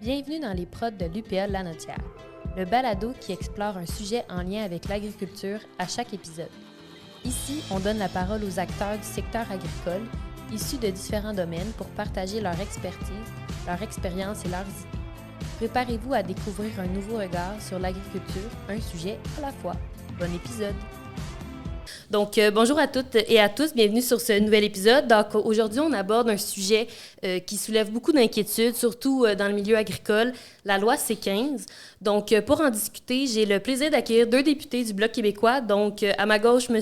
Bienvenue dans les prods de l'UPA Lanotière, le balado qui explore un sujet en lien avec l'agriculture à chaque épisode. Ici, on donne la parole aux acteurs du secteur agricole, issus de différents domaines pour partager leur expertise, leur expérience et leurs idées. Préparez-vous à découvrir un nouveau regard sur l'agriculture, un sujet à la fois. Bon épisode! Donc, bonjour à toutes et à tous, bienvenue sur ce nouvel épisode. Donc, aujourd'hui, on aborde un sujet qui soulève beaucoup d'inquiétudes, surtout dans le milieu agricole, la loi C-15. Donc, pour en discuter, j'ai le plaisir d'accueillir deux députés du Bloc québécois. Donc, à ma gauche, M.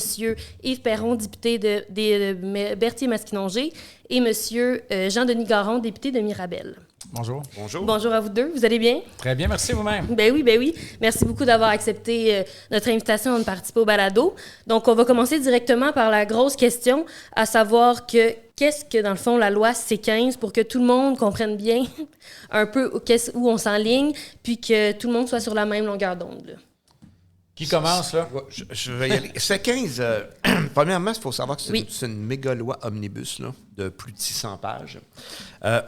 Yves Perron, député de Berthier-Masquinongé, et M. Jean-Denis Garon, député de Mirabel. Bonjour. Bonjour. Bonjour à vous deux, vous allez bien? Très bien, merci vous-même. Ben oui. Merci beaucoup d'avoir accepté notre invitation de participer au balado. Donc, on va commencer directement par la grosse question, à savoir qu'est-ce que, dans le fond, la loi C-15 pour que tout le monde comprenne bien un peu où on s'enligne, puis que tout le monde soit sur la même longueur d'onde, là. Qui commence, là? Je vais y aller. C-15, premièrement, il faut savoir que c'est une méga loi omnibus là, de plus de 600 pages,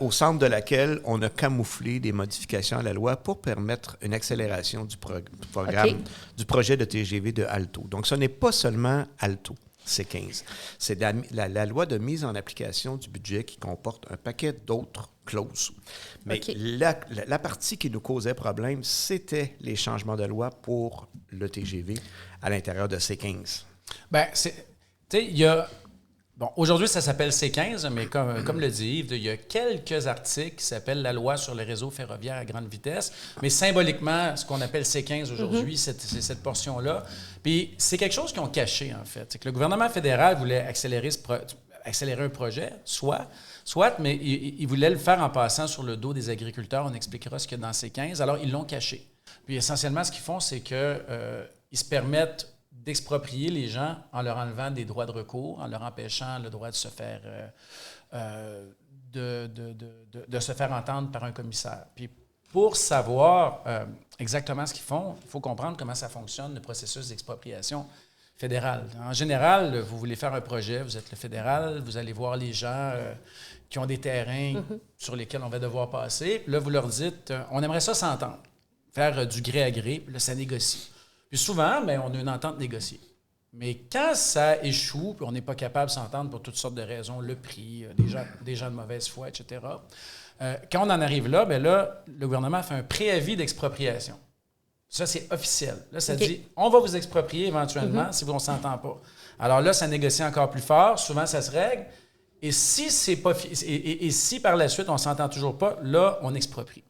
au centre de laquelle on a camouflé des modifications à la loi pour permettre une accélération du programme, du projet de TGV de Alto. Donc, ce n'est pas seulement Alto. C-15. C'est la loi de mise en application du budget qui comporte un paquet d'autres clauses. Mais la partie qui nous causait problème, c'était les changements de loi pour le TGV à l'intérieur de C-15. Bien, tu sais, il y a... Bon, aujourd'hui, ça s'appelle C-15, mais comme le dit Yves, il y a quelques articles qui s'appellent la loi sur les réseaux ferroviaires à grande vitesse, mais symboliquement, ce qu'on appelle C-15 aujourd'hui, c'est cette portion-là. Puis c'est quelque chose qu'ils ont caché, en fait. C'est que le gouvernement fédéral voulait accélérer un projet, soit, mais il voulait le faire en passant sur le dos des agriculteurs. On expliquera ce qu'il y a dans C-15. Alors, ils l'ont caché. Puis essentiellement, ce qu'ils font, c'est qu'ils se permettent d'exproprier les gens en leur enlevant des droits de recours, en leur empêchant le droit de se faire de se faire entendre par un commissaire. Puis pour savoir exactement ce qu'ils font, il faut comprendre comment ça fonctionne, le processus d'expropriation fédérale. En général, vous voulez faire un projet, vous êtes le fédéral, vous allez voir les gens qui ont des terrains sur lesquels on va devoir passer. Puis là, vous leur dites, on aimerait ça s'entendre, faire du gré à gré, puis là, ça négocie. Puis souvent, bien, on a une entente négociée. Mais quand ça échoue, puis on n'est pas capable de s'entendre pour toutes sortes de raisons, le prix, des gens de mauvaise foi, etc., quand on en arrive là, bien là, le gouvernement fait un préavis d'expropriation. Ça, c'est officiel. Là, ça dit, on va vous exproprier éventuellement si on ne s'entend pas. Alors là, ça négocie encore plus fort. Souvent, ça se règle. Et si si par la suite, on ne s'entend toujours pas, là, on exproprie.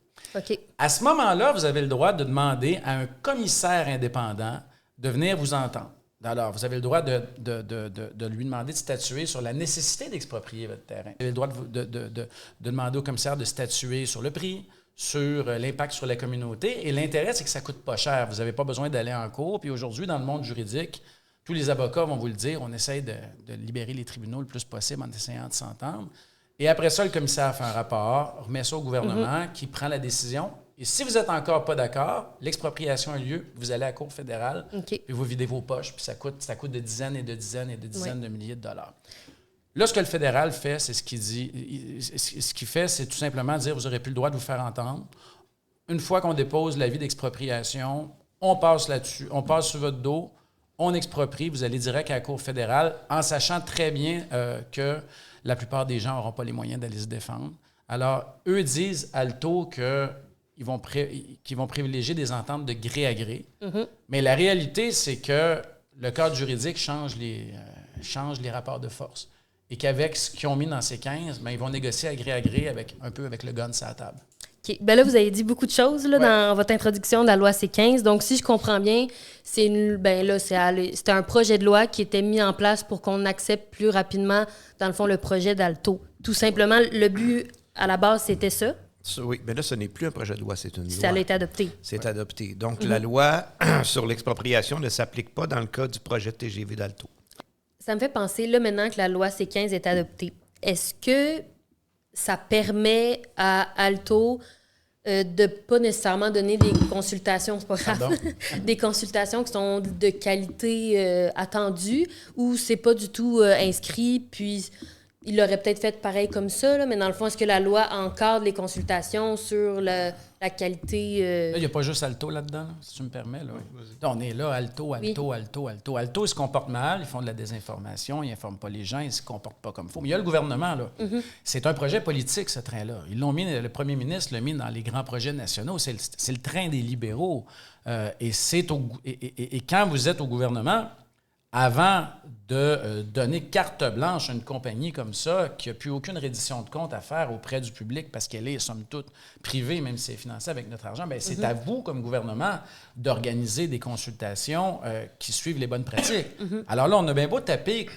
À ce moment-là, vous avez le droit de demander à un commissaire indépendant de venir vous entendre. Alors, vous avez le droit de lui demander de statuer sur la nécessité d'exproprier votre terrain. Vous avez le droit de demander au commissaire de statuer sur le prix, sur l'impact sur la communauté. Et l'intérêt, c'est que ça ne coûte pas cher. Vous n'avez pas besoin d'aller en cours. Puis aujourd'hui, dans le monde juridique, tous les avocats vont vous le dire, on essaie de libérer les tribunaux le plus possible en essayant de s'entendre. Et après ça, le commissaire fait un rapport, remet ça au gouvernement qui prend la décision. Et si vous n'êtes encore pas d'accord, l'expropriation a lieu, vous allez à la Cour fédérale, puis vous videz vos poches, puis ça coûte de dizaines et de dizaines et de dizaines de milliers de dollars. Là, ce que le fédéral fait, c'est ce qu'il fait, c'est tout simplement dire, vous n'aurez plus le droit de vous faire entendre. Une fois qu'on dépose l'avis d'expropriation, on passe là-dessus, on passe sur votre dos, on exproprie, vous allez direct à la Cour fédérale, en sachant très bien que la plupart des gens n'auront pas les moyens d'aller se défendre. Alors, eux disent Alto qu'ils vont privilégier des ententes de gré à gré. Mais la réalité, c'est que le cadre juridique change les rapports de force. Et qu'avec ce qu'ils ont mis dans ces 15, bien, ils vont négocier à gré un peu avec le gun sur la table. OK. Bien là, vous avez dit beaucoup de choses là, dans votre introduction de la loi C-15. Donc, si je comprends bien, c'était un projet de loi qui était mis en place pour qu'on accepte plus rapidement, dans le fond, le projet d'Alto. Tout simplement, le but, à la base, c'était ça? Oui, mais là, ce n'est plus un projet de loi, c'est une loi. Ça a été adopté. C'est adopté. Donc, la loi sur l'expropriation ne s'applique pas dans le cas du projet de TGV d'Alto. Ça me fait penser, là, maintenant que la loi C-15 est adoptée, est-ce que ça permet à Alto de pas nécessairement donner des consultations, c'est pas grave, des consultations qui sont de qualité attendue, ou c'est pas du tout inscrit, puis il l'aurait peut-être fait pareil comme ça, là, mais dans le fond, est-ce que la loi encadre les consultations sur la qualité... Là, il n'y a pas juste Alto là-dedans, là, si tu me permets. Là. Là, on est là, Alto. Alto, ils se comportent mal, ils font de la désinformation, ils n'informent pas les gens, ils ne se comportent pas comme il faut. Mais il y a le gouvernement, là. C'est un projet politique, ce train-là. Ils l'ont mis, le premier ministre l'a mis dans les grands projets nationaux. C'est le train des libéraux. Et quand vous êtes au gouvernement, avant de donner carte blanche à une compagnie comme ça, qui n'a plus aucune reddition de compte à faire auprès du public parce qu'elle est, somme toute, privée, même si c'est financé avec notre argent, bien, c'est à vous, comme gouvernement, d'organiser des consultations qui suivent les bonnes pratiques. Alors là, on a bien beau taper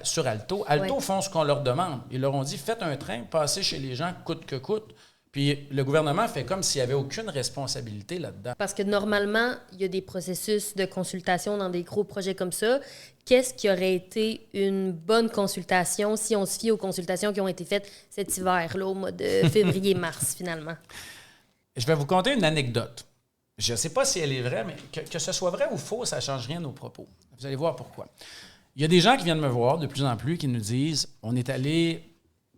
sur Alto. Alto font ce qu'on leur demande. Ils leur ont dit, faites un train, passez chez les gens coûte que coûte. Puis le gouvernement fait comme s'il n'y avait aucune responsabilité là-dedans. Parce que normalement, il y a des processus de consultation dans des gros projets comme ça. Qu'est-ce qui aurait été une bonne consultation si on se fie aux consultations qui ont été faites cet hiver, là, au mois de février-mars, finalement? Je vais vous conter une anecdote. Je ne sais pas si elle est vraie, mais que ce soit vrai ou faux, ça ne change rien aux propos. Vous allez voir pourquoi. Il y a des gens qui viennent me voir de plus en plus qui nous disent « On est allé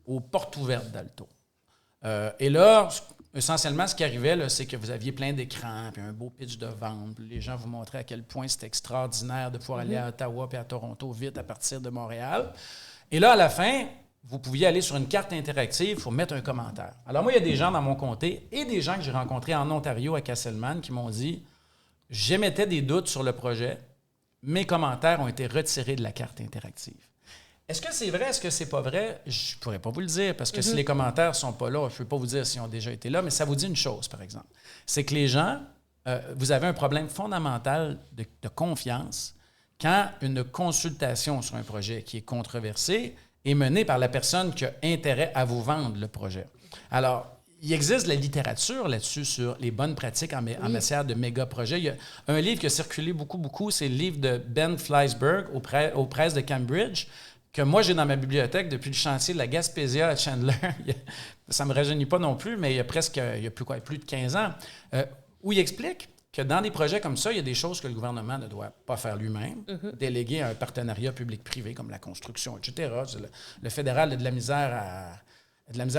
aux portes ouvertes d'Alto. » Et là, essentiellement, ce qui arrivait, là, c'est que vous aviez plein d'écrans, puis un beau pitch de vente. Les gens vous montraient à quel point c'était extraordinaire de pouvoir aller à Ottawa puis à Toronto vite à partir de Montréal. Et là, à la fin, vous pouviez aller sur une carte interactive pour mettre un commentaire. Alors moi, il y a des gens dans mon comté et des gens que j'ai rencontrés en Ontario, à Casselman, qui m'ont dit « J'émettais des doutes sur le projet. Mes commentaires ont été retirés de la carte interactive. » Est-ce que c'est vrai? Est-ce que c'est pas vrai? Je ne pourrais pas vous le dire parce que si les commentaires ne sont pas là, je ne peux pas vous dire s'ils ont déjà été là, mais ça vous dit une chose, par exemple. C'est que les gens, vous avez un problème fondamental de confiance quand une consultation sur un projet qui est controversé est menée par la personne qui a intérêt à vous vendre le projet. Alors, il existe de la littérature là-dessus sur les bonnes pratiques en matière de méga-projets. Il y a un livre qui a circulé beaucoup, c'est le livre de Ben Fleisberg aux presses de Cambridge, que moi, j'ai dans ma bibliothèque depuis le chantier de la Gaspésia à Chandler. Ça ne me rajeunit pas non plus, mais il y a plus de 15 ans, où il explique que dans des projets comme ça, il y a des choses que le gouvernement ne doit pas faire lui-même, déléguer à un partenariat public-privé comme la construction, etc. Le fédéral a de la misère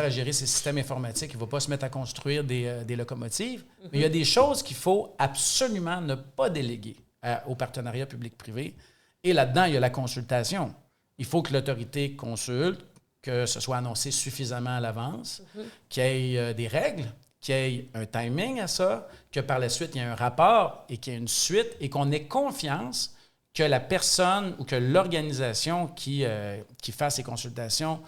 à gérer ses systèmes informatiques. Il ne va pas se mettre à construire des locomotives. Mais il y a des choses qu'il faut absolument ne pas déléguer au partenariat public-privé. Et là-dedans, il y a la consultation. Il faut que l'autorité consulte, que ce soit annoncé suffisamment à l'avance, qu'il y ait des règles, qu'il y ait un timing à ça, que par la suite, il y ait un rapport et qu'il y ait une suite et qu'on ait confiance que la personne ou que l'organisation qui fasse ces consultations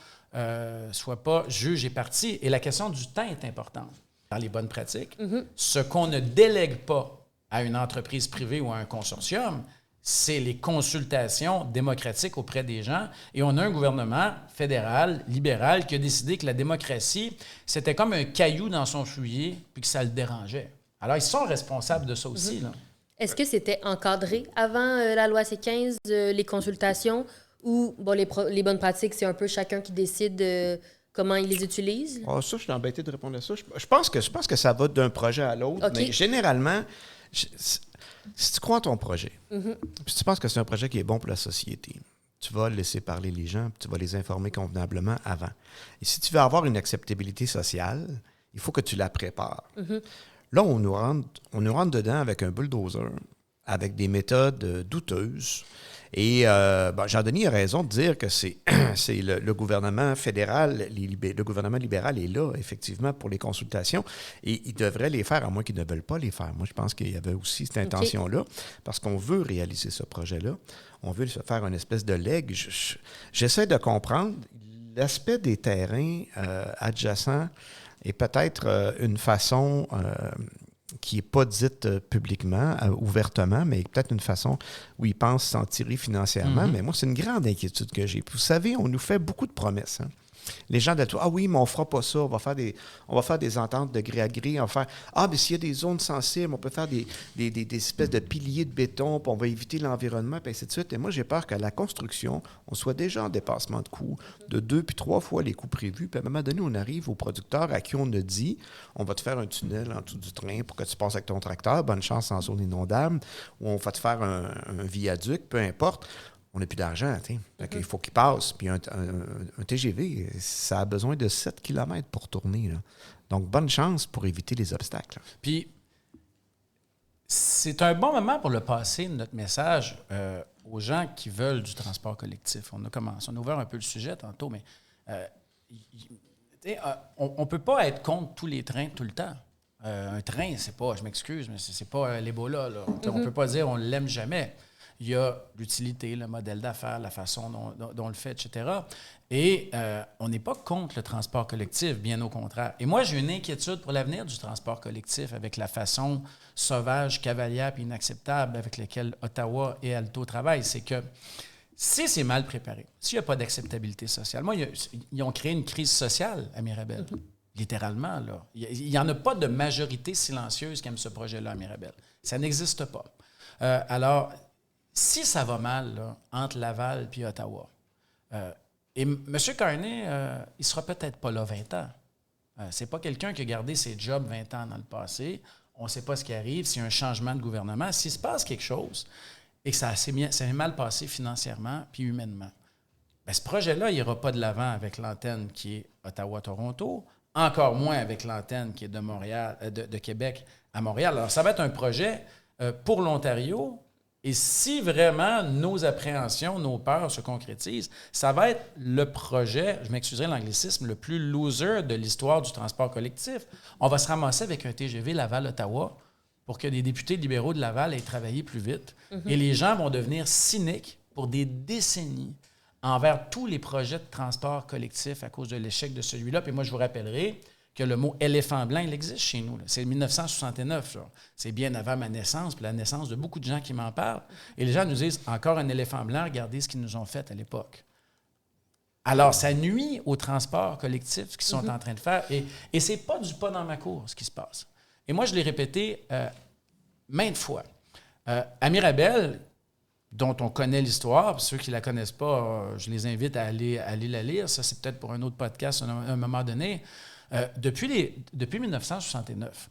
soit pas juge et partie. Et la question du temps est importante. Dans les bonnes pratiques, ce qu'on ne délègue pas à une entreprise privée ou à un consortium, c'est les consultations démocratiques auprès des gens. Et on a un gouvernement fédéral, libéral, qui a décidé que la démocratie, c'était comme un caillou dans son soulier, puis que ça le dérangeait. Alors, ils sont responsables de ça aussi, là. Est-ce que c'était encadré avant la loi C-15, les consultations, ou les bonnes pratiques, c'est un peu chacun qui décide comment il les utilise? Ça, je suis embêté de répondre à ça. Je pense que ça va d'un projet à l'autre, mais généralement... Si tu crois en ton projet, puis tu penses que c'est un projet qui est bon pour la société, tu vas laisser parler les gens, puis tu vas les informer convenablement avant. Et si tu veux avoir une acceptabilité sociale, il faut que tu la prépares. Là, on nous rentre dedans avec un bulldozer, avec des méthodes douteuses. Et Jean-Denis a raison de dire que c'est le gouvernement fédéral, le gouvernement libéral est là, effectivement, pour les consultations. Et ils devraient les faire, à moins qu'ils ne veulent pas les faire. Moi, je pense qu'il y avait aussi cette intention-là, parce qu'on veut réaliser ce projet-là. On veut se faire une espèce de legs. J'essaie de comprendre l'aspect des terrains adjacents est peut-être une façon... qui n'est pas dite publiquement, ouvertement, mais peut-être une façon où ils pensent s'en tirer financièrement. Mais moi, c'est une grande inquiétude que j'ai. Puis vous savez, on nous fait beaucoup de promesses. Les gens de tout, ah oui, mais on ne fera pas ça, on va faire des ententes de gré à gré, on va faire, mais s'il y a des zones sensibles, on peut faire des espèces de piliers de béton, puis on va éviter l'environnement, puis ainsi de suite. Et moi, j'ai peur qu'à la construction, on soit déjà en dépassement de coûts, de 2 puis 3 fois les coûts prévus, puis à un moment donné, on arrive aux producteurs à qui on a dit, on va te faire un tunnel en dessous du train pour que tu passes avec ton tracteur, bonne chance en zone inondable, ou on va te faire un viaduc, peu importe. on n'a plus d'argent. Il faut qu'il passe. Puis un TGV, ça a besoin de 7 km pour tourner. Là. Donc, bonne chance pour éviter les obstacles. Puis, c'est un bon moment pour le passer, notre message, aux gens qui veulent du transport collectif. On a ouvert un peu le sujet tantôt, mais on ne peut pas être contre tous les trains tout le temps. Un train, c'est pas, je m'excuse, mais c'est pas l'Ebola. Là. On ne peut pas dire on ne l'aime jamais. Il y a l'utilité, le modèle d'affaires, la façon dont on le fait, etc. Et on n'est pas contre le transport collectif, bien au contraire. Et moi, j'ai une inquiétude pour l'avenir du transport collectif avec la façon sauvage, cavalière et inacceptable avec laquelle Ottawa et Alto travaillent. C'est que si c'est mal préparé, s'il n'y a pas d'acceptabilité sociale, moi, ils ont créé une crise sociale à Mirabel, littéralement. Là. Il n'y en a pas de majorité silencieuse qui aime ce projet-là à Mirabel. Ça n'existe pas. Alors, si ça va mal là, entre Laval et Ottawa, et M. Carney, il ne sera peut-être pas là 20 ans. C'est pas quelqu'un qui a gardé ses jobs 20 ans dans le passé. On ne sait pas ce qui arrive, s'il y a un changement de gouvernement. S'il se passe quelque chose et que ça s'est mal passé financièrement puis humainement, bien, ce projet-là, il n'ira pas de l'avant avec l'antenne qui est Ottawa-Toronto, encore moins avec l'antenne qui est de Montréal, de Québec à Montréal. Alors, ça va être un projet pour l'Ontario. Et si vraiment nos appréhensions, nos peurs se concrétisent, ça va être le projet, je m'excuserai l'anglicisme, le plus loser de l'histoire du transport collectif. On va se ramasser avec un TGV Laval-Ottawa pour que des députés libéraux de Laval aient travaillé plus vite. Et les gens vont devenir cyniques pour des décennies envers tous les projets de transport collectif à cause de l'échec de celui-là. Puis moi, je vous rappellerai que le mot « éléphant blanc », il existe chez nous. Là. C'est 1969. Là. C'est bien avant ma naissance, puis la naissance de beaucoup de gens qui m'en parlent. Et les gens nous disent « encore un éléphant blanc, regardez ce qu'ils nous ont fait à l'époque ». Alors, ça nuit au transport collectif, ce qu'ils sont en train de faire. Et c'est pas du pas dans ma cour, ce qui se passe. Et moi, je l'ai répété maintes fois. À Mirabel, dont on connaît l'histoire, puis ceux qui ne la connaissent pas, je les invite à aller la lire. Ça, c'est peut-être pour un autre podcast à un moment donné. Depuis 1969,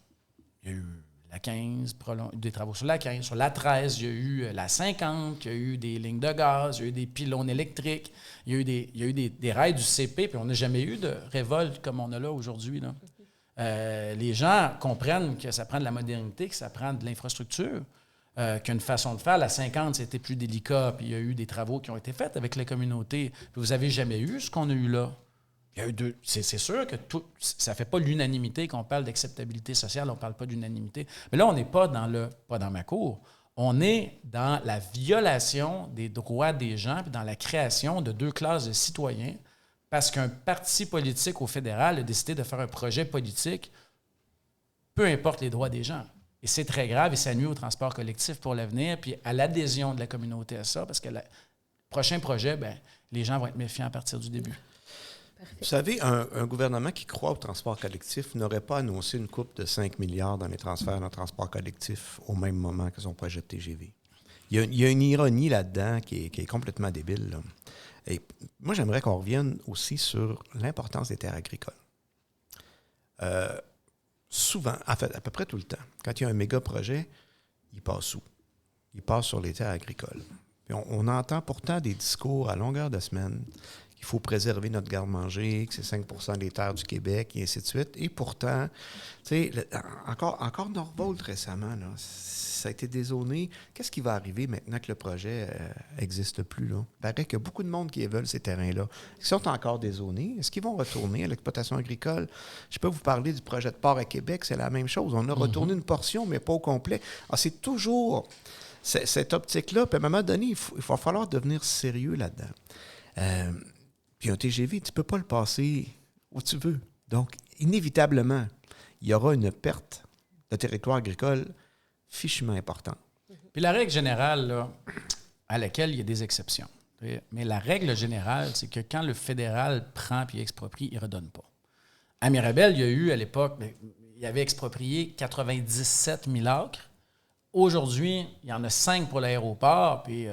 il y a eu la 15, des travaux sur la 15, sur la 13, il y a eu la 50, il y a eu des lignes de gaz, il y a eu des pylônes électriques, il y a eu des rails du CP, puis on n'a jamais eu de révolte comme on a là aujourd'hui. Là. Les gens comprennent que ça prend de la modernité, que ça prend de l'infrastructure, qu'une façon de faire. La 50, c'était plus délicat, puis il y a eu des travaux qui ont été faits avec les communautés. Puis vous n'avez jamais eu ce qu'on a eu là. Il y a eu c'est sûr que ça ne fait pas l'unanimité qu'on parle d'acceptabilité sociale, on ne parle pas d'unanimité. Mais là, on n'est pas pas dans ma cour, on est dans la violation des droits des gens puis dans la création de deux classes de citoyens parce qu'un parti politique au fédéral a décidé de faire un projet politique, peu importe les droits des gens. Et c'est très grave et ça nuit au transport collectif pour l'avenir puis à l'adhésion de la communauté à ça parce que le prochain projet, bien, les gens vont être méfiants à partir du début. Parfait. Vous savez, un gouvernement qui croit au transport collectif n'aurait pas annoncé une coupe de 5 milliards dans les transferts dans le transport collectif au même moment que son projet de TGV. Il y a une ironie là-dedans qui est complètement débile. Là. Et moi, j'aimerais qu'on revienne aussi sur l'importance des terres agricoles. Souvent, en fait, à peu près tout le temps, quand il y a un méga projet, il passe où? Il passe sur les terres agricoles. Puis on entend pourtant des discours à longueur de semaine qu'il faut préserver notre garde-manger, que c'est 5 % des terres du Québec, et ainsi de suite. Et pourtant, tu sais, encore Norvolt récemment, là, ça a été dézoné. Qu'est-ce qui va arriver maintenant que le projet n'existe plus? Là? Il paraît qu'il y a beaucoup de monde qui veulent ces terrains-là. Ils sont encore dézonés. Est-ce qu'ils vont retourner à l'exploitation agricole? Je peux vous parler du projet de port à Québec, c'est la même chose. On a retourné une portion, mais pas au complet. Alors, c'est toujours cette optique-là. Puis à un moment donné, il va falloir devenir sérieux là-dedans. Puis un TGV, tu ne peux pas le passer où tu veux. Donc, inévitablement, il y aura une perte de territoire agricole fichement importante. Puis la règle générale, là, à laquelle il y a des exceptions, mais la règle générale, c'est que quand le fédéral prend puis exproprie, il ne redonne pas. À Mirabel, il y a eu, à l'époque, il avait exproprié 97 000 acres. Aujourd'hui, il y en a 5 pour l'aéroport, puis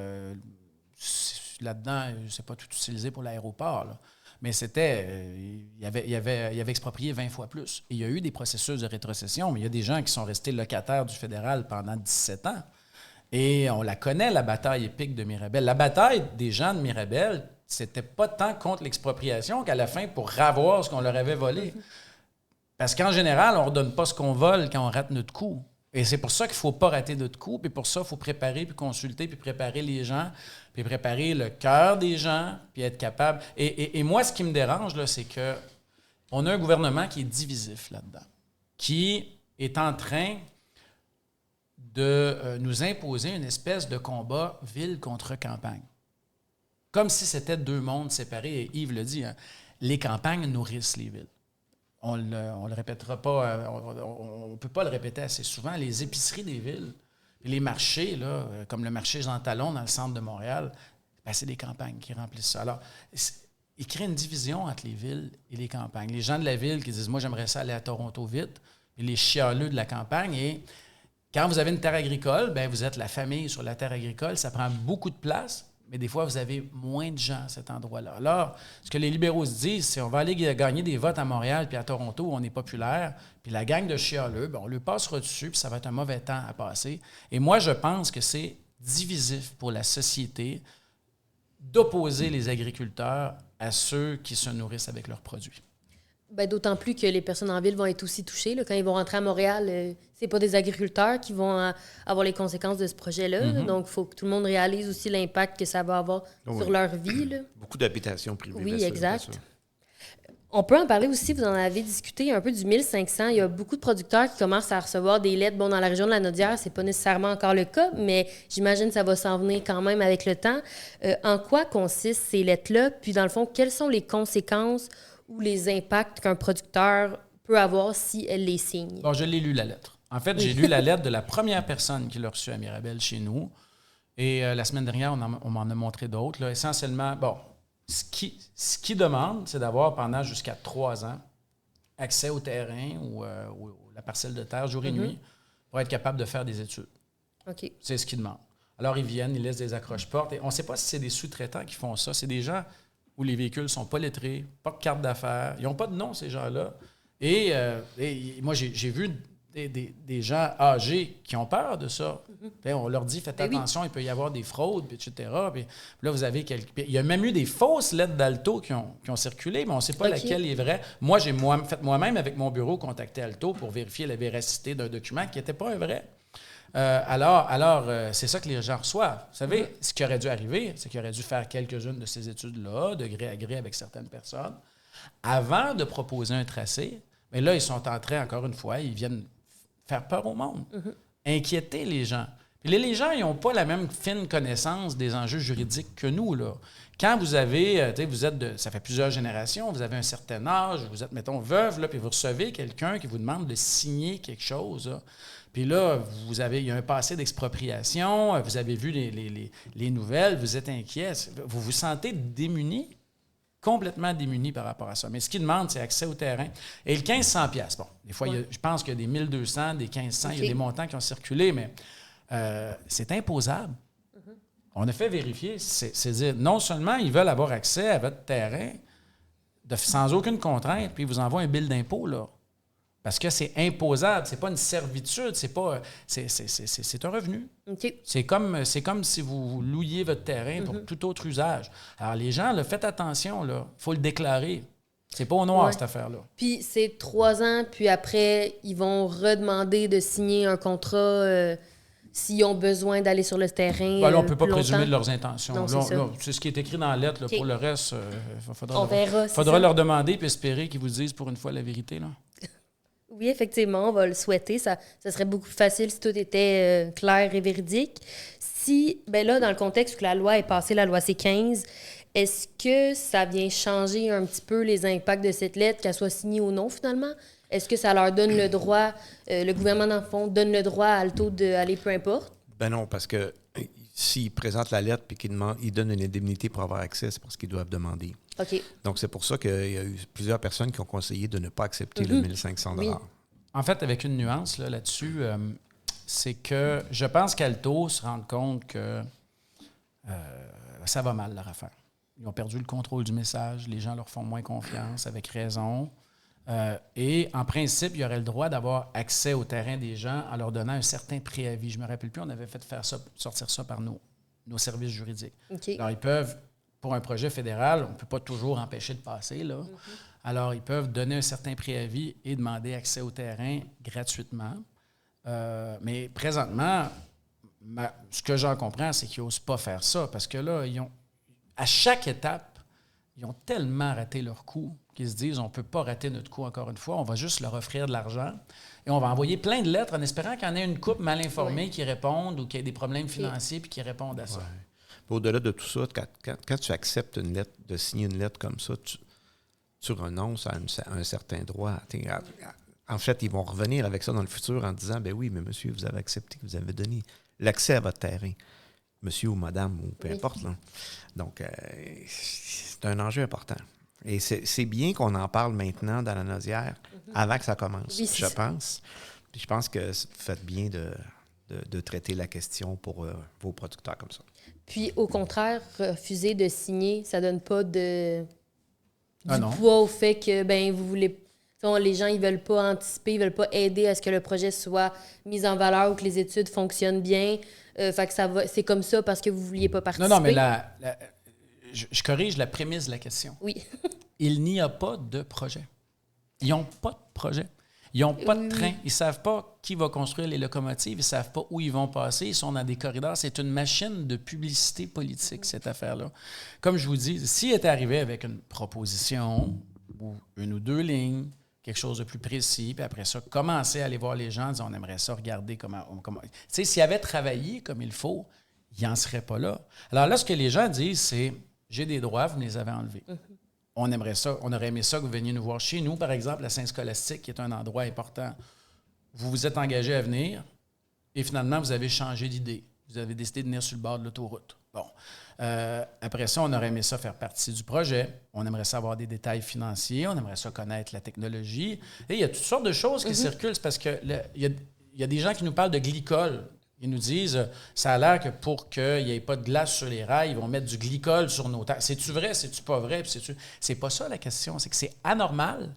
là-dedans, je ne sais pas tout utilisé pour l'aéroport, là. Mais c'était, il avait exproprié 20 fois plus. Et il y a eu des processus de rétrocession, mais il y a des gens qui sont restés locataires du fédéral pendant 17 ans. Et on la connaît, la bataille épique de Mirabel. La bataille des gens de Mirabel, c'était pas tant contre l'expropriation qu'à la fin pour ravoir ce qu'on leur avait volé. Parce qu'en général, on ne redonne pas ce qu'on vole quand on rate notre coup. Et c'est pour ça qu'il ne faut pas rater notre coup. Puis pour ça, il faut préparer, puis consulter, puis préparer les gens, puis préparer le cœur des gens, puis être capable. Et moi, ce qui me dérange, là, c'est qu'on a un gouvernement qui est divisif là-dedans, qui est en train de nous imposer une espèce de combat ville contre campagne. Comme si c'était deux mondes séparés. Et Yves le dit, hein, les campagnes nourrissent les villes. On le répétera pas, on ne peut pas le répéter assez souvent. Les épiceries des villes, les marchés, là, comme le marché Jean Talon dans le centre de Montréal, ben, c'est des campagnes qui remplissent ça. Alors, ils créent une division entre les villes et les campagnes. Les gens de la ville qui disent « Moi, j'aimerais ça aller à Toronto vite », et les chialeux de la campagne. Et quand vous avez une terre agricole, ben, vous êtes la famille sur la terre agricole, ça prend beaucoup de place. Mais des fois, vous avez moins de gens à cet endroit-là. Alors, ce que les libéraux se disent, c'est on va aller gagner des votes à Montréal puis à Toronto où on est populaire, puis la gang de chialeux, ben, on lui passera dessus, puis ça va être un mauvais temps à passer. Et moi, je pense que c'est divisif pour la société d'opposer les agriculteurs à ceux qui se nourrissent avec leurs produits. Ben, d'autant plus que les personnes en ville vont être aussi touchées. Là. Quand ils vont rentrer à Montréal, c'est pas des agriculteurs qui vont avoir les conséquences de ce projet-là. Mm-hmm. Là. Donc, il faut que tout le monde réalise aussi l'impact que ça va avoir sur leur vie. Là. Beaucoup d'habitations privées. Oui, exact. On peut en parler aussi, vous en avez discuté un peu du 1500. Il y a beaucoup de producteurs qui commencent à recevoir des lettres. Bon, dans la région de la Naudière, c'est pas nécessairement encore le cas, mais j'imagine que ça va s'en venir quand même avec le temps. En quoi consistent ces lettres-là? Puis, dans le fond, quelles sont les conséquences ou les impacts qu'un producteur peut avoir si elle les signe? Bon, je l'ai lu, la lettre. En fait, j'ai lu la lettre de la première personne qui l'a reçue à Mirabel chez nous. Et la semaine dernière, on m'en a montré d'autres. Là. Essentiellement, bon, ce qui demande, c'est d'avoir pendant jusqu'à 3 ans accès au terrain ou la parcelle de terre jour et nuit pour être capable de faire des études. OK. C'est ce qu'ils demandent. Alors, ils viennent, ils laissent des accroche-portes. Et on ne sait pas si c'est des sous-traitants qui font ça. C'est des gens où les véhicules ne sont pas lettrés, pas de carte d'affaires. Ils n'ont pas de nom, ces gens-là. Et moi, j'ai vu des gens âgés qui ont peur de ça. On leur dit, faites attention, il peut y avoir des fraudes, etc. Puis là, vous avez il y a même eu des fausses lettres d'Alto qui ont circulé, mais on ne sait pas laquelle est vraie. Moi, j'ai fait moi-même, avec mon bureau, contacté Alto pour vérifier la véracité d'un document qui n'était pas un vrai. Alors, c'est ça que les gens reçoivent. Vous savez, ce qui aurait dû arriver, c'est qu'il aurait dû faire quelques-unes de ces études-là, de gré à gré avec certaines personnes, avant de proposer un tracé. Mais là, ils sont en train, encore une fois, ils viennent faire peur au monde, inquiéter les gens. Puis les gens, ils n'ont pas la même fine connaissance des enjeux juridiques que nous, là. Quand vous avez, vous êtes ça fait plusieurs générations, vous avez un certain âge, vous êtes, mettons, veuve, là, puis vous recevez quelqu'un qui vous demande de signer quelque chose, là. Puis là, il y a un passé d'expropriation, vous avez vu les nouvelles, vous êtes inquiet, vous vous sentez démuni, complètement démuni par rapport à ça. Mais ce qu'ils demandent, c'est accès au terrain. Et le 1500 $, bon, des fois, je pense qu'il y a des 1200, des 1500, il y a des montants qui ont circulé, mais c'est imposable. On a fait vérifier, c'est dire, non seulement ils veulent avoir accès à votre terrain sans aucune contrainte, puis ils vous envoient un bill d'impôt, là. Parce que c'est imposable, c'est pas une servitude, c'est un revenu. Okay. C'est comme si vous louiez votre terrain pour tout autre usage. Alors les gens, là, faites attention, il faut le déclarer. C'est pas au noir, cette affaire-là. Puis c'est 3 ans, puis après, ils vont redemander de signer un contrat s'ils ont besoin d'aller sur le terrain. Ben là, on ne peut pas présumer de leurs intentions. Non, c'est ce qui est écrit dans la lettre. Là, pour le reste, il faudra leur demander et espérer qu'ils vous disent pour une fois la vérité, là. Oui, effectivement, on va le souhaiter. Ça serait beaucoup plus facile si tout était clair et véridique. Là, dans le contexte où la loi est passée, la loi C-15, est-ce que ça vient changer un petit peu les impacts de cette lettre, qu'elle soit signée ou non, finalement? Est-ce que ça leur donne le droit, le gouvernement, dans le fond, donne le droit à Alto d'aller peu importe? Ben non, parce que s'ils présentent la lettre et qu'ils donnent une indemnité pour avoir accès, c'est parce qu'ils doivent demander. OK. Donc, c'est pour ça qu'il y a eu plusieurs personnes qui ont conseillé de ne pas accepter le 1500 $. Oui. En fait, avec une nuance là-dessus, c'est que je pense qu'Alto se rend compte que ça va mal, leur affaire. Ils ont perdu le contrôle du message. Les gens leur font moins confiance, avec raison. Et en principe, il y aurait le droit d'avoir accès au terrain des gens en leur donnant un certain préavis. Je ne me rappelle plus, on avait fait sortir ça par nos services juridiques. Okay. Alors, ils peuvent, pour un projet fédéral, on ne peut pas toujours empêcher de passer, là. Alors, ils peuvent donner un certain préavis et demander accès au terrain gratuitement. Mais présentement, ce que j'en comprends, c'est qu'ils n'osent pas faire ça parce que là, à chaque étape, ils ont tellement raté leur coup qu'ils se disent on ne peut pas rater notre coup encore une fois, on va juste leur offrir de l'argent et on va envoyer plein de lettres en espérant qu'il y en ait une couple mal informée qui répondent ou qu'il y ait des problèmes financiers puis qui répondent à ça. Ouais. Au-delà de tout ça, quand tu acceptes une lettre, de signer une lettre comme ça, tu renonces à un certain droit. En fait, ils vont revenir avec ça dans le futur en disant ben oui, mais monsieur, vous avez accepté, vous avez donné l'accès à votre terrain. Monsieur ou madame, ou peu importe. Là. Donc, c'est un enjeu important. Et c'est bien qu'on en parle maintenant dans la Naudière avant que ça commence, je pense. Puis je pense que vous faites bien de traiter la question pour vos producteurs comme ça. Puis, au contraire, refuser de signer, ça donne pas du non. poids au fait que vous voulez... Les gens, ils veulent pas anticiper, ils veulent pas aider à ce que le projet soit mis en valeur ou que les études fonctionnent bien. Fait que c'est comme ça parce que vous vouliez pas participer. Non, mais je corrige la prémisse de la question. Oui. Il n'y a pas de projet. Ils n'ont pas de projet. Ils n'ont pas de train. Ils ne savent pas qui va construire les locomotives. Ils ne savent pas où ils vont passer. Ils sont dans des corridors. C'est une machine de publicité politique, cette affaire-là. Comme je vous dis, s'il était arrivé avec une proposition ou une ou deux lignes, quelque chose de plus précis, puis après ça, commencer à aller voir les gens, dire on aimerait ça, regarder comment... Tu sais, s'ils avaient travaillé comme il faut, ils n'en seraient pas là. Alors là, ce que les gens disent, c'est j'ai des droits, vous me les avez enlevés. On aimerait ça, on aurait aimé ça que vous veniez nous voir chez nous, par exemple, la Saint-Scolastique, qui est un endroit important. Vous vous êtes engagé à venir et finalement, vous avez changé d'idée. Vous avez décidé de venir sur le bord de l'autoroute. Bon. Après ça, on aurait aimé ça faire partie du projet. On aimerait ça avoir des détails financiers. On aimerait ça connaître la technologie. Et il y a toutes sortes de choses qui circulent. C'est parce qu'il y a des gens qui nous parlent de glycol. Ils nous disent, ça a l'air que pour qu'il n'y ait pas de glace sur les rails, ils vont mettre du glycol sur nos terres. C'est-tu vrai? C'est-tu pas vrai? C'est pas ça la question. C'est que c'est anormal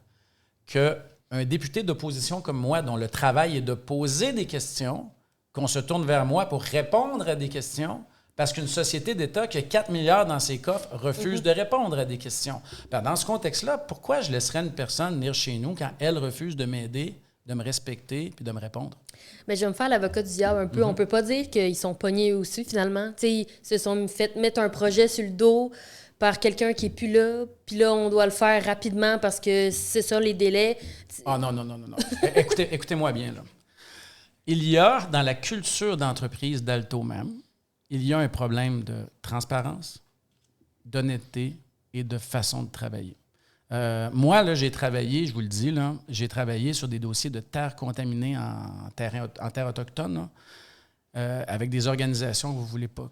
qu'un député d'opposition comme moi, dont le travail est de poser des questions, qu'on se tourne vers moi pour répondre à des questions, parce qu'une société d'État qui a 4 milliards dans ses coffres refuse de répondre à des questions. Ben, dans ce contexte-là, pourquoi je laisserais une personne venir chez nous quand elle refuse de m'aider, de me respecter puis de me répondre? Mais je vais me faire l'avocat du diable un peu. On peut pas dire qu'ils sont pognés aussi, finalement. T'sais, ils se sont fait mettre un projet sur le dos par quelqu'un qui est plus là, puis là, on doit le faire rapidement parce que c'est ça, les délais. Ah non. Écoutez-moi bien, là. Il y a, dans la culture d'entreprise d'Alto même, il y a un problème de transparence, d'honnêteté et de façon de travailler. Moi, là, j'ai travaillé, je vous le dis, là, j'ai travaillé sur des dossiers de terres contaminée en terre autochtone, là, avec des organisations que vous ne voulez pas...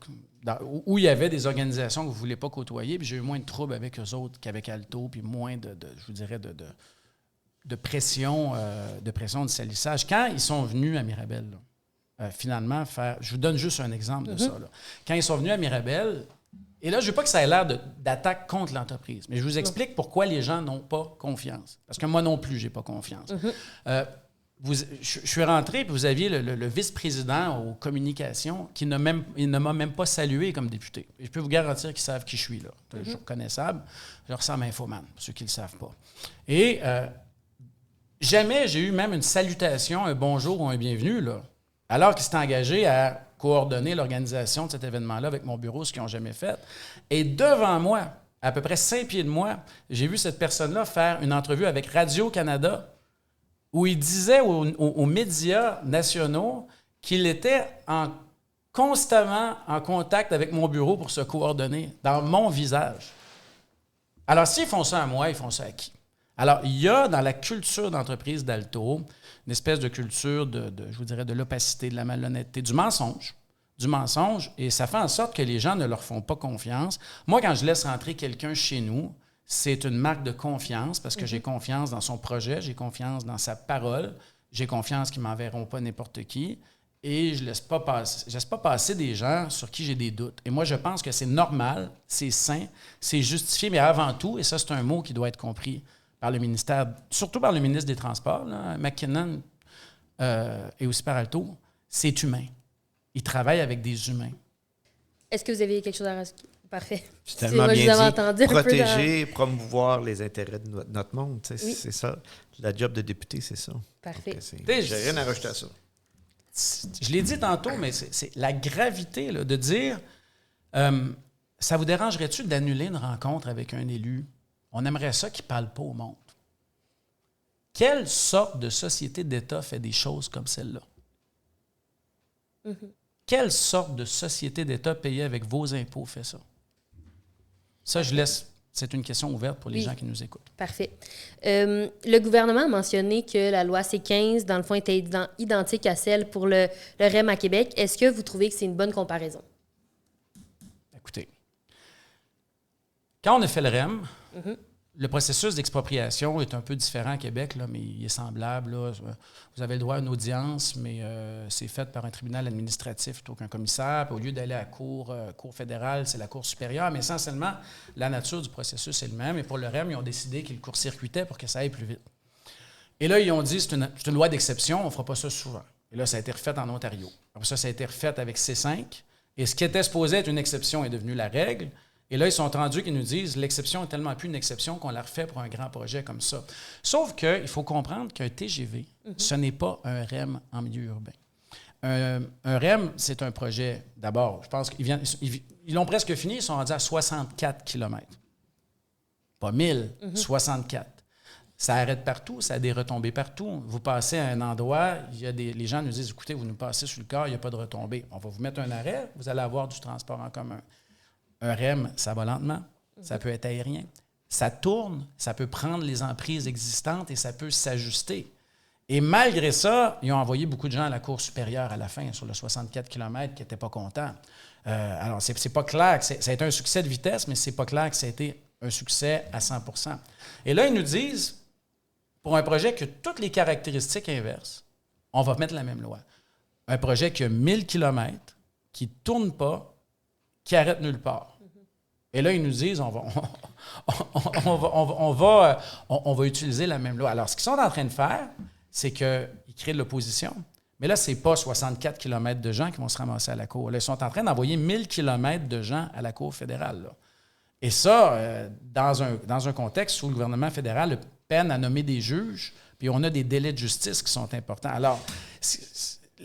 où il y avait des organisations que vous ne voulez pas côtoyer, puis j'ai eu moins de troubles avec eux autres qu'avec Alto, puis moins je vous dirais, de pression de salissage. Quand ils sont venus à Mirabel, là, finalement, je vous donne juste un exemple de ça. Là. Quand ils sont venus à Mirabel, et là, je ne veux pas que ça ait l'air d'attaque contre l'entreprise, mais je vous explique pourquoi les gens n'ont pas confiance. Parce que moi non plus, je n'ai pas confiance. Je suis rentré, puis vous aviez le vice-président aux communications qui ne m'a même pas salué comme député. Et je peux vous garantir qu'ils savent qui je suis, là. Je suis reconnaissable. Je ressemble à Infoman, pour ceux qui ne le savent pas. Et jamais j'ai eu même une salutation, un bonjour ou un bienvenue, là, alors qu'ils s'étaient engagés à coordonner l'organisation de cet événement-là avec mon bureau, ce qu'ils n'ont jamais fait. Et devant moi, à peu près 5 pieds de moi, j'ai vu cette personne-là faire une entrevue avec Radio-Canada où il disait aux médias nationaux qu'il était constamment en contact avec mon bureau pour se coordonner dans mon visage. Alors, s'ils font ça à moi, ils font ça à qui? Alors, il y a dans la culture d'entreprise d'Alto une espèce de culture je vous dirais, de l'opacité, de la malhonnêteté, du mensonge, et ça fait en sorte que les gens ne leur font pas confiance. Moi, quand je laisse rentrer quelqu'un chez nous, c'est une marque de confiance parce que j'ai confiance dans son projet, j'ai confiance dans sa parole, j'ai confiance qu'ils ne m'enverront pas n'importe qui et je ne laisse pas passer des gens sur qui j'ai des doutes. Et moi, je pense que c'est normal, c'est sain, c'est justifié, mais avant tout, et ça, c'est un mot qui doit être compris par le ministère, surtout par le ministre des Transports, là, McKinnon et aussi par Alto, c'est humain. Ils travaillent avec des humains. Est-ce que vous avez quelque chose à rajouter? Parfait. C'est tellement Je bien vous avais dit. entendu Protéger, promouvoir les intérêts de notre monde. Oui. C'est ça. La job de député, c'est ça. Parfait. J'ai rien à rajouter à ça. Je l'ai dit tantôt, mais c'est la gravité là, de dire ça vous dérangerait-tu d'annuler une rencontre avec un élu? On aimerait ça qu'il ne parle pas au monde. Quelle sorte de société d'État fait des choses comme celle-là? Mm-hmm. Quelle sorte de société d'État payée avec vos impôts fait ça? Ça, je laisse. C'est une question ouverte pour les gens qui nous écoutent. Parfait. Le gouvernement a mentionné que la loi C-15, dans le fond, était identique à celle pour le REM à Québec. Est-ce que vous trouvez que c'est une bonne comparaison? Écoutez, quand on a fait le REM, le processus d'expropriation est un peu différent à Québec, là, mais il est semblable. Là. Vous avez le droit à une audience, mais c'est fait par un tribunal administratif plutôt qu'un commissaire. Puis au lieu d'aller à la cour fédérale, c'est la Cour supérieure. Mais essentiellement, la nature du processus est le même. Et pour le REM, ils ont décidé qu'ils le court-circuitaient pour que ça aille plus vite. Et là, ils ont dit c'est une loi d'exception, on ne fera pas ça souvent. Et là, ça a été refait en Ontario. Après ça a été refait avec C5. Et ce qui était supposé être une exception est devenu la règle. Et là, ils sont rendus qu'ils nous disent l'exception est tellement plus une exception qu'on la refait pour un grand projet comme ça. Sauf qu'il faut comprendre qu'un TGV, ce n'est pas un REM en milieu urbain. Un REM, c'est un projet, d'abord, je pense ils l'ont presque fini, ils sont rendus à 64 km. Pas 1000, 64. Ça arrête partout, ça a des retombées partout. Vous passez à un endroit, les gens nous disent, écoutez, vous nous passez sur le corps, il n'y a pas de retombées. On va vous mettre un arrêt, vous allez avoir du transport en commun. Un REM, ça va lentement, ça peut être aérien, ça tourne, ça peut prendre les emprises existantes et ça peut s'ajuster. Et malgré ça, ils ont envoyé beaucoup de gens à la Cour supérieure à la fin, sur le 64 km, qui n'étaient pas contents. Alors, c'est pas clair que ça a été un succès de vitesse, mais c'est pas clair que ça a été un succès à 100 %. Et là, ils nous disent, pour un projet qui a toutes les caractéristiques inverses, on va mettre la même loi. Un projet qui a 1000 km, qui ne tourne pas, qui arrête nulle part. Et là, ils nous disent, on va utiliser la même loi. Alors, ce qu'ils sont en train de faire, c'est qu'ils créent de l'opposition. Mais là, ce n'est pas 64 km de gens qui vont se ramasser à la Cour. Là, ils sont en train d'envoyer 1000 km de gens à la Cour fédérale. Là. Et ça, dans un contexte où le gouvernement fédéral peine à nommer des juges, puis on a des délais de justice qui sont importants. Alors,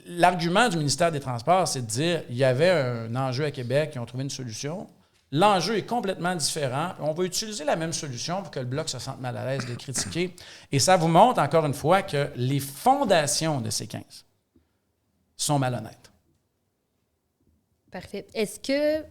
l'argument du ministère des Transports, c'est de dire il y avait un enjeu à Québec, ils ont trouvé une solution. L'enjeu est complètement différent. On va utiliser la même solution pour que le Bloc se sente mal à l'aise de critiquer. Et ça vous montre, encore une fois, que les fondations de C-15 sont malhonnêtes. Parfait. Est-ce que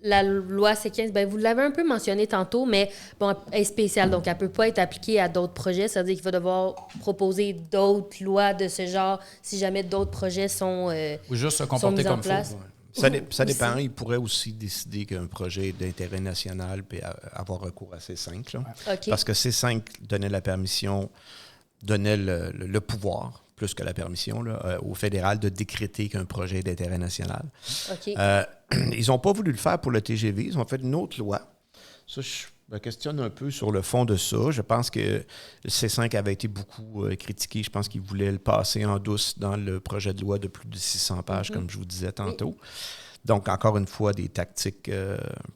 la loi C-15, bien, vous l'avez un peu mentionné tantôt, mais bon, elle est spéciale, donc elle ne peut pas être appliquée à d'autres projets. C'est-à-dire qu'il va devoir proposer d'autres lois de ce genre si jamais d'autres projets sont ou juste se comporter comme il faut. Ça dépend. Il pourrait aussi décider qu'un projet est d'intérêt national puis avoir recours à C5. Là. Okay. Parce que C5 donnait la permission, donnait le pouvoir, plus que la permission, là, au fédéral de décréter qu'un projet est d'intérêt national. Okay. Ils n'ont pas voulu le faire pour le TGV. Ils ont fait une autre loi. Ça, je me questionne un peu sur le fond de ça. Je pense que le C5 avait été beaucoup critiqué. Je pense qu'ils voulaient le passer en douce dans le projet de loi de plus de 600 pages, comme je vous disais tantôt. Donc, encore une fois, des tactiques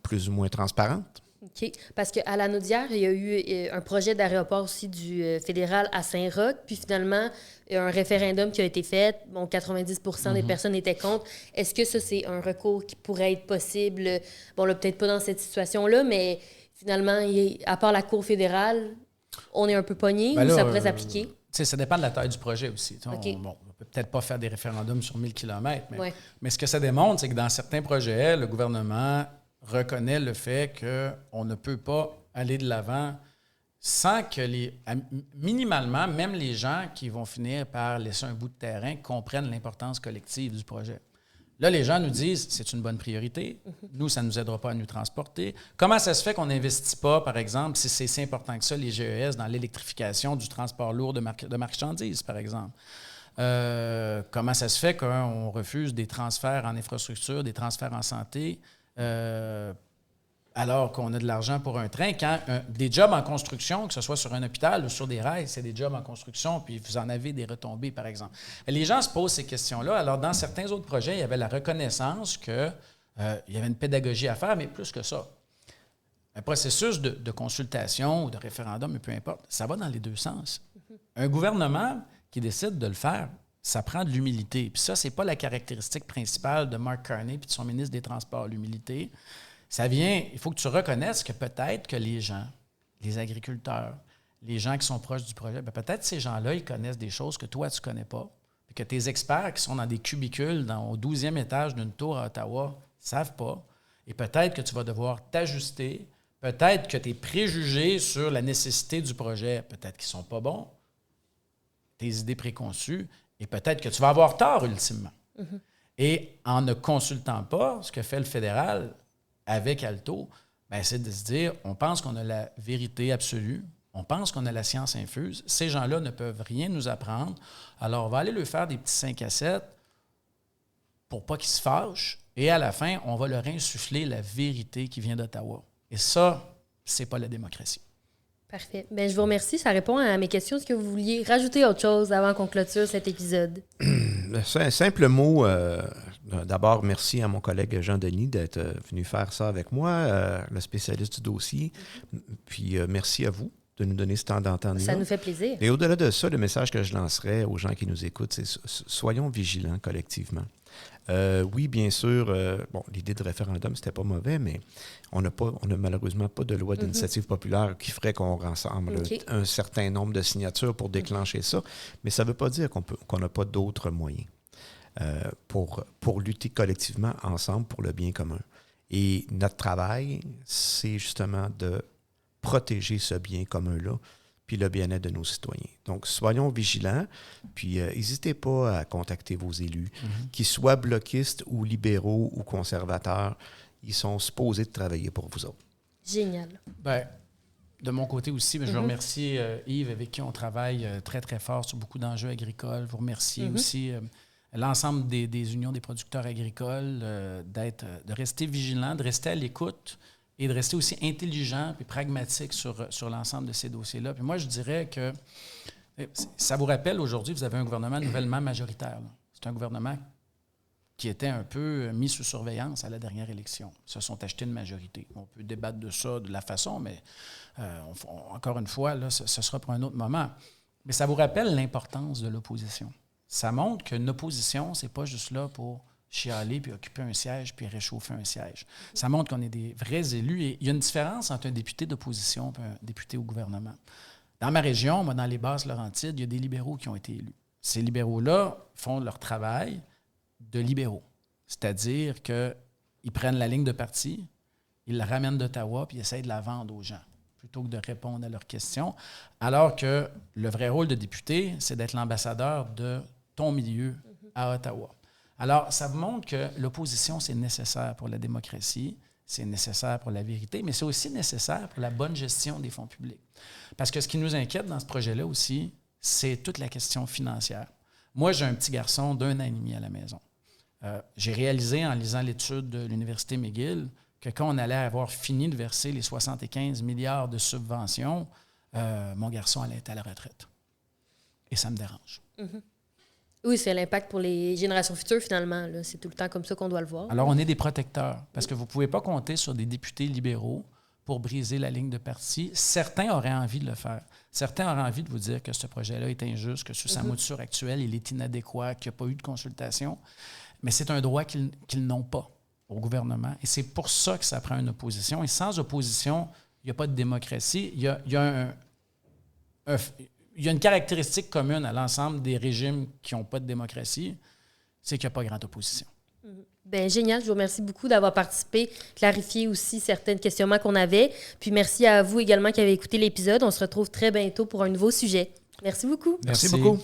plus ou moins transparentes. OK. Parce qu'à la Naudière, il y a eu un projet d'aéroport aussi du fédéral à Saint-Roch. Puis finalement, il y a un référendum qui a été fait. Bon, 90 % des personnes étaient contre. Est-ce que ça, c'est un recours qui pourrait être possible? Bon, là, peut-être pas dans cette situation-là, mais finalement, à part la Cour fédérale, on est un peu pogné ou ça pourrait s'appliquer? Ça dépend de la taille du projet aussi. Okay. On ne peut peut-être pas faire des référendums sur 1000 km, mais ce que ça démontre, c'est que dans certains projets, le gouvernement reconnaît le fait qu'on ne peut pas aller de l'avant sans que minimalement, même les gens qui vont finir par laisser un bout de terrain comprennent l'importance collective du projet. Là, les gens nous disent, c'est une bonne priorité. Nous, ça ne nous aidera pas à nous transporter. Comment ça se fait qu'on n'investit pas, par exemple, si c'est si important que ça, les GES, dans l'électrification du transport lourd de marchandises, par exemple? Comment ça se fait qu'on refuse des transferts en infrastructure, des transferts en santé, alors qu'on a de l'argent pour un train, quand des jobs en construction, que ce soit sur un hôpital ou sur des rails, c'est des jobs en construction, puis vous en avez des retombées, par exemple. Les gens se posent ces questions-là. Alors, dans certains autres projets, il y avait la reconnaissance qu'il y avait une pédagogie à faire, mais plus que ça. Un processus de consultation ou de référendum, mais peu importe, ça va dans les deux sens. Un gouvernement qui décide de le faire, ça prend de l'humilité. Puis ça, c'est pas la caractéristique principale de Mark Carney puis de son ministre des Transports, l'humilité. Ça vient, il faut que tu reconnaisses que peut-être que les gens, les agriculteurs, les gens qui sont proches du projet, bien, peut-être ces gens-là, ils connaissent des choses que toi, tu ne connais pas. Puis que tes experts qui sont dans des cubicules au 12e étage d'une tour à Ottawa ne savent pas. Et peut-être que tu vas devoir t'ajuster. Peut-être que tes préjugés sur la nécessité du projet, peut-être qu'ils ne sont pas bons. Tes idées préconçues. Et peut-être que tu vas avoir tort, ultimement. Mm-hmm. Et en ne consultant pas, ce que fait le fédéral avec Alto, bien, c'est de se dire, on pense qu'on a la vérité absolue, on pense qu'on a la science infuse. Ces gens-là ne peuvent rien nous apprendre. Alors, on va aller leur faire des petits 5 à 7 pour pas qu'ils se fâchent. Et à la fin, on va leur insuffler la vérité qui vient d'Ottawa. Et ça, c'est pas la démocratie. Parfait. Bien, je vous remercie. Ça répond à mes questions. Est-ce que vous vouliez rajouter autre chose avant qu'on clôture cet épisode? Un simple mot. D'abord, merci à mon collègue Jean-Denis d'être venu faire ça avec moi, le spécialiste du dossier. Puis merci à vous de nous donner ce temps d'entendre. Ça nous fait plaisir. Et au-delà de ça, le message que je lancerais aux gens qui nous écoutent, c'est soyons vigilants collectivement. Oui, bien sûr, l'idée de référendum, c'était pas mauvais, mais on n'a malheureusement pas de loi d'initiative populaire qui ferait qu'on rassemble un certain nombre de signatures pour déclencher ça. Mais ça ne veut pas dire qu'on n'a pas d'autres moyens pour lutter collectivement ensemble pour le bien commun. Et notre travail, c'est justement de protéger ce bien commun-là puis le bien-être de nos citoyens. Donc, soyons vigilants, puis n'hésitez pas à contacter vos élus, qu'ils soient bloquistes ou libéraux ou conservateurs, ils sont supposés de travailler pour vous autres. Génial. Bien, de mon côté aussi, je veux remercier Yves, avec qui on travaille très, très fort sur beaucoup d'enjeux agricoles. Vous remercier aussi l'ensemble des unions des producteurs agricoles, de rester vigilants, de rester à l'écoute, et de rester aussi intelligent et pragmatique sur l'ensemble de ces dossiers-là. Puis moi, je dirais que ça vous rappelle, aujourd'hui, vous avez un gouvernement nouvellement majoritaire. Là. C'est un gouvernement qui était un peu mis sous surveillance à la dernière élection. Ils se sont achetés une majorité. On peut débattre de ça de la façon, mais encore une fois, là, ce sera pour un autre moment. Mais ça vous rappelle l'importance de l'opposition. Ça montre qu'une opposition, c'est pas juste là pour chialer, puis occuper un siège, puis réchauffer un siège. Ça montre qu'on est des vrais élus. Et il y a une différence entre un député d'opposition et un député au gouvernement. Dans ma région, moi, dans les Basses-Laurentides, il y a des libéraux qui ont été élus. Ces libéraux-là font leur travail de libéraux. C'est-à-dire qu'ils prennent la ligne de parti, ils la ramènent d'Ottawa, puis ils essayent de la vendre aux gens, plutôt que de répondre à leurs questions. Alors que le vrai rôle de député, c'est d'être l'ambassadeur de ton milieu à Ottawa. Alors, ça vous montre que l'opposition, c'est nécessaire pour la démocratie, c'est nécessaire pour la vérité, mais c'est aussi nécessaire pour la bonne gestion des fonds publics. Parce que ce qui nous inquiète dans ce projet-là aussi, c'est toute la question financière. Moi, j'ai un petit garçon d'1 an et demi à la maison. J'ai réalisé en lisant l'étude de l'Université McGill que quand on allait avoir fini de verser les 75 milliards de subventions, mon garçon allait être à la retraite. Et ça me dérange. Oui, c'est l'impact pour les générations futures, finalement. Là. C'est tout le temps comme ça qu'on doit le voir. Alors, on est des protecteurs, parce que vous ne pouvez pas compter sur des députés libéraux pour briser la ligne de parti. Certains auraient envie de le faire. Certains auraient envie de vous dire que ce projet-là est injuste, que sous sa mouture actuelle, il est inadéquat, qu'il n'y a pas eu de consultation. Mais c'est un droit qu'ils n'ont pas au gouvernement. Et c'est pour ça que ça prend une opposition. Et sans opposition, il n'y a pas de démocratie. Il y a une caractéristique commune à l'ensemble des régimes qui n'ont pas de démocratie, c'est qu'il n'y a pas grande opposition. Bien, génial. Je vous remercie beaucoup d'avoir participé, clarifié aussi certains questionnements qu'on avait. Puis merci à vous également qui avez écouté l'épisode. On se retrouve très bientôt pour un nouveau sujet. Merci beaucoup. Merci beaucoup.